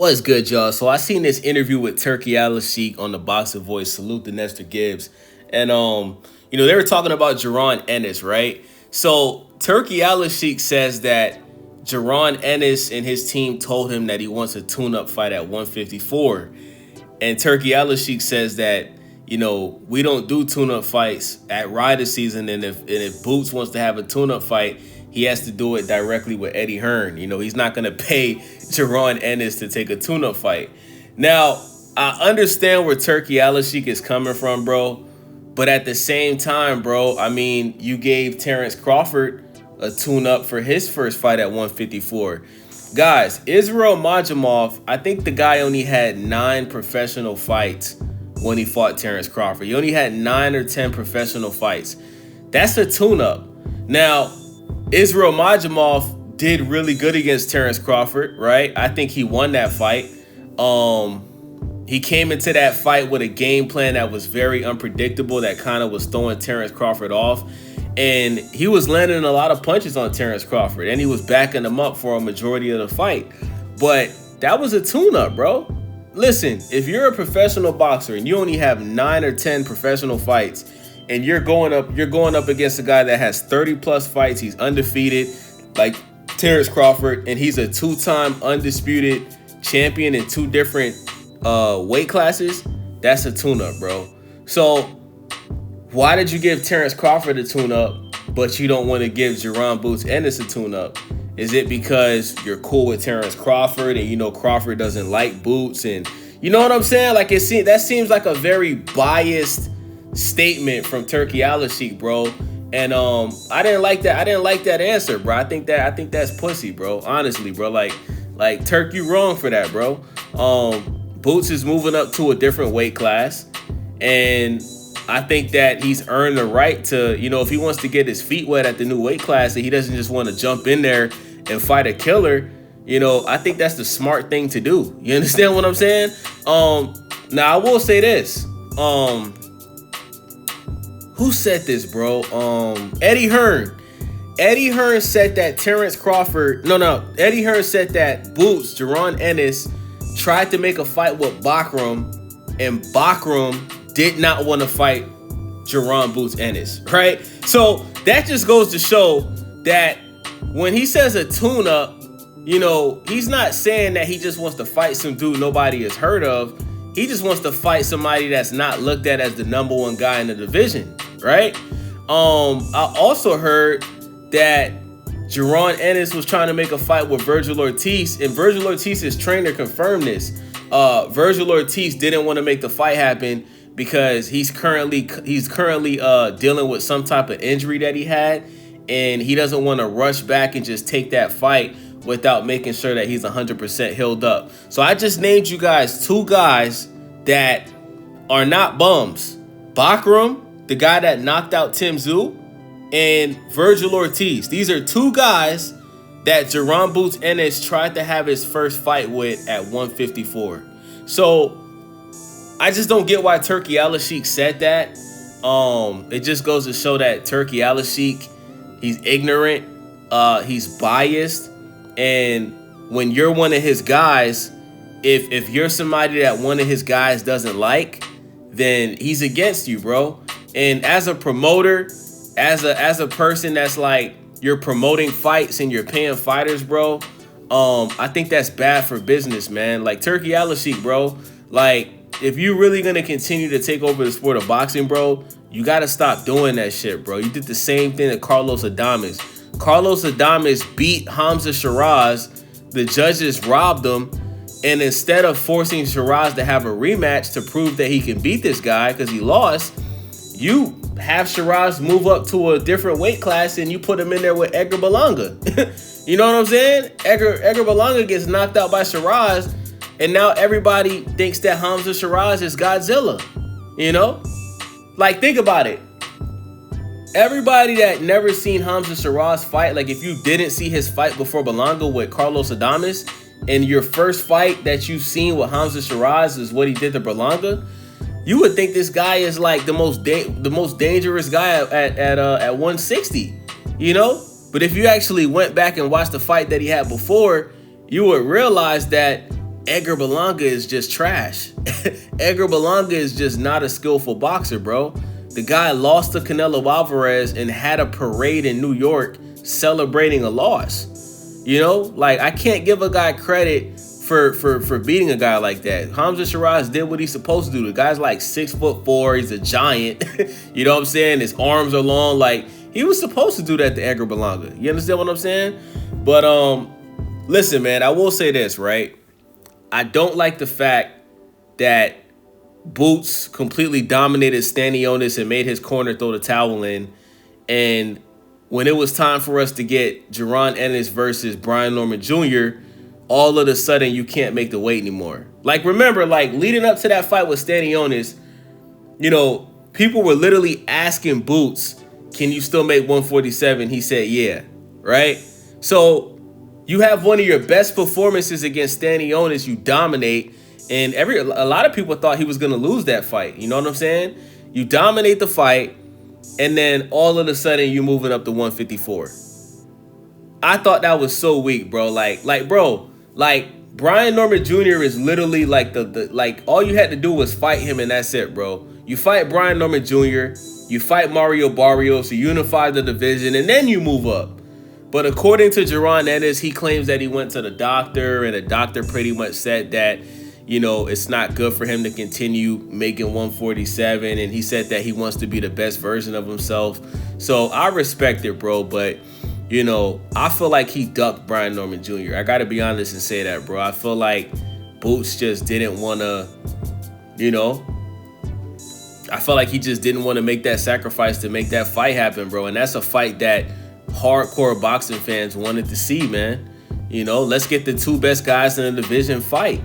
What's good, y'all? So I seen this interview with Turkey Alalshik on the Boxing Voice. Salute to Nestor Gibbs. And they were talking about Jaron Ennis, right? So Turkey Alalshik says that Jaron Ennis and his team told him that he wants a tune-up fight at 154. And Turkey Alalshik says that, we don't do tune-up fights at Rider season, and if Boots wants to have a tune-up fight, he has to do it directly with Eddie Hearn. He's not going to pay Jaron Ennis to take a tune-up fight. Now, I understand where Turkey Alashik is coming from, bro. But at the same time, bro, you gave Terence Crawford a tune-up for his first fight at 154. Guys, Israel Majamov, I think the guy only had 9 professional fights when he fought Terence Crawford. He only had 9 or 10 professional fights. That's a tune-up. Now, Israel Majamov did really good against Terence Crawford, right? I think he won that fight. He came into that fight with a game plan that was very unpredictable, that kind of was throwing Terence Crawford off. And he was landing a lot of punches on Terence Crawford, and he was backing him up for a majority of the fight. But that was a tune-up, bro. Listen, if you're a professional boxer and you only have 9 or 10 professional fights, and you're going up against a guy that has 30 plus fights, he's undefeated, like Terence Crawford, and he's a 2-time undisputed champion in 2 different weight classes, that's a tune-up, bro. So why did you give Terence Crawford a tune-up, but you don't want to give Jaron Boots Ennis a tune-up? Is it because you're cool with Terence Crawford and Crawford doesn't like Boots? And you know what I'm saying? Like that seems like a very biased statement from Turkey Alashik, bro. And I didn't like that. I didn't like that answer, bro. I think that's pussy, bro. Honestly, bro. Like Turk, you wrong for that, bro. Boots is moving up to a different weight class, and I think that he's earned the right to, if he wants to get his feet wet at the new weight class and he doesn't just want to jump in there and fight a killer, I think that's the smart thing to do. You understand what I'm saying? Now I will say this. Who said this, bro? Eddie Hearn. Eddie Hearn said that Terence Crawford... Eddie Hearn said that Boots, Jaron Ennis, tried to make a fight with Bakram, and Bakram did not want to fight Jaron Boots Ennis, right? So that just goes to show that when he says a tune-up, he's not saying that he just wants to fight some dude nobody has heard of. He just wants to fight somebody that's not looked at as the #1 guy in the division, right? I also heard that Jaron Ennis was trying to make a fight with Virgil Ortiz, and Virgil Ortiz's trainer confirmed this. Virgil Ortiz didn't want to make the fight happen because he's currently dealing with some type of injury that he had, and he doesn't want to rush back and just take that fight without making sure that he's 100% healed up. So I just named you guys 2 guys that are not bums. Bakram, the guy that knocked out Tim Tszyu, and Virgil Ortiz. These are 2 guys that Jaron Boots Ennis tried to have his first fight with at 154. So I just don't get why Turkey Alashik said that. It just goes to show that Turkey Alashik, he's ignorant, he's biased, and when you're one of his guys, if you're somebody that one of his guys doesn't like, then he's against you, bro. And as a promoter, as a person that's like, you're promoting fights and you're paying fighters, bro, I think that's bad for business, man. Like Turkey Alashik, bro, like if you really gonna continue to take over the sport of boxing, bro, you gotta stop doing that shit, bro. You did the same thing to Carlos Adames. Carlos Adames beat Hamza Shiraz. The judges robbed him, and instead of forcing Shiraz to have a rematch to prove that he can beat this guy because he lost, you have Shiraz move up to a different weight class and you put him in there with Edgar Berlanga. You know what I'm saying? Edgar Berlanga gets knocked out by Shiraz, and now everybody thinks that Hamza Shiraz is Godzilla. Like, think about it. Everybody that never seen Hamza Shiraz fight, like if you didn't see his fight before Berlanga with Carlos Adames, and your first fight that you've seen with Hamza Shiraz is what he did to Berlanga, you would think this guy is like the most dangerous guy at 160, But if you actually went back and watched the fight that he had before, you would realize that Edgar Berlanga is just trash. Edgar Berlanga is just not a skillful boxer, bro. The guy lost to Canelo Alvarez and had a parade in New York celebrating a loss. You know, like, I can't give a guy credit for beating a guy like that. Hamza Shiraz did what he's supposed to do. The guy's like 6'4", he's a giant. You know what I'm saying? His arms are long. Like, he was supposed to do that to Edgar Berlanga. You understand what I'm saying? But listen, man, I will say this, right? I don't like the fact that Boots completely dominated Stanionis and made his corner throw the towel in. And when it was time for us to get Jaron Ennis versus Brian Norman Jr., all of a sudden you can't make the weight anymore. Like, remember, like, leading up to that fight with Stanionis, you know, people were literally asking Boots, can you still make 147? He said, yeah, right? So you have one of your best performances against Stanionis, you dominate, and a lot of people thought he was going to lose that fight. You know what I'm saying? You dominate the fight, and then all of a sudden you moving up to 154. I thought that was so weak, bro. Like, Brian Norman Jr. is literally like like, all you had to do was fight him and that's it, bro. You fight Brian Norman Jr., you fight Mario Barrios, you unify the division, and then you move up. But according to Jaron Ennis, he claims that he went to the doctor, and the doctor pretty much said that, you know, it's not good for him to continue making 147, and he said that he wants to be the best version of himself. So I respect it, bro, but, you know, I feel like he ducked Brian Norman Jr. I got to be honest and say that, bro. I feel like Boots just didn't want to, you know, I felt like he just didn't want to make that sacrifice to make that fight happen, bro. And that's a fight that hardcore boxing fans wanted to see, man. You know, let's get the two best guys in the division fight.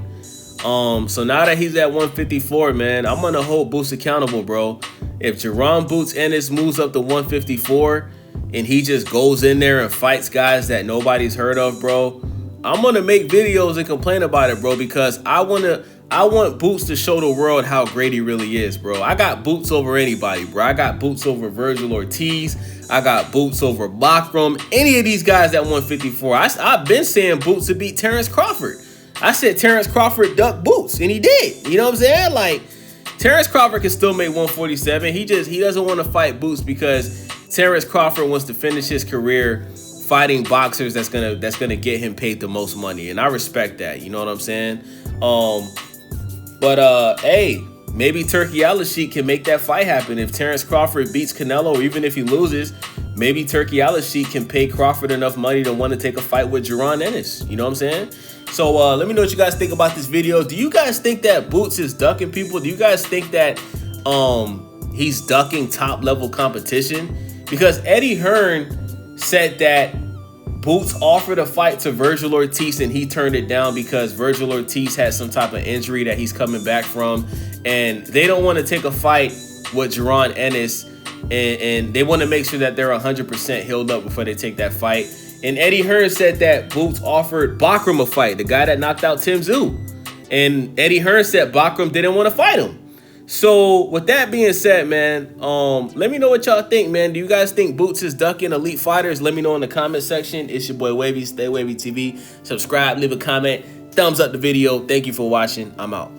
So now that he's at 154, man, I'm gonna hold Boots accountable, bro. If Jaron Boots Ennis moves up to 154 and he just goes in there and fights guys that nobody's heard of, bro, I'm gonna make videos and complain about it, bro, because I want Boots to show the world how great he really is, bro. I got Boots over anybody, bro. I got Boots over Virgil Ortiz. I got Boots over Bakram. Any of these guys at 154. I've been saying Boots to beat Terence Crawford. I said Terence Crawford ducked Boots, and he did. You know what I'm saying? Like, Terence Crawford can still make 147. He doesn't want to fight Boots because Terence Crawford wants to finish his career fighting boxers that's gonna get him paid the most money, and I respect that. You know what I'm saying? But hey, maybe Turkey Alashik can make that fight happen. If Terence Crawford beats Canelo, or even if he loses, maybe Turkey Alashik can pay Crawford enough money to want to take a fight with Jaron Ennis. You know what I'm saying? So let me know what you guys think about this video. Do you guys think that Boots is ducking people? Do you guys think that he's ducking top level competition? Because Eddie Hearn said that Boots offered a fight to Virgil Ortiz and he turned it down because Virgil Ortiz had some type of injury that he's coming back from, and they don't want to take a fight with Jaron Ennis, and they want to make sure that they're 100% healed up before they take that fight. And Eddie Hearn said that Boots offered Bakram a fight, the guy that knocked out Tim Tszyu, and Eddie Hearn said Bakram didn't want to fight him. So with that being said, man, let me know what y'all think, man. Do you guys think Boots is ducking elite fighters? Let me know in the comment section. It's your boy Wavy, Stay Wavy TV. Subscribe, leave a comment, thumbs up the video. Thank you for watching. I'm out.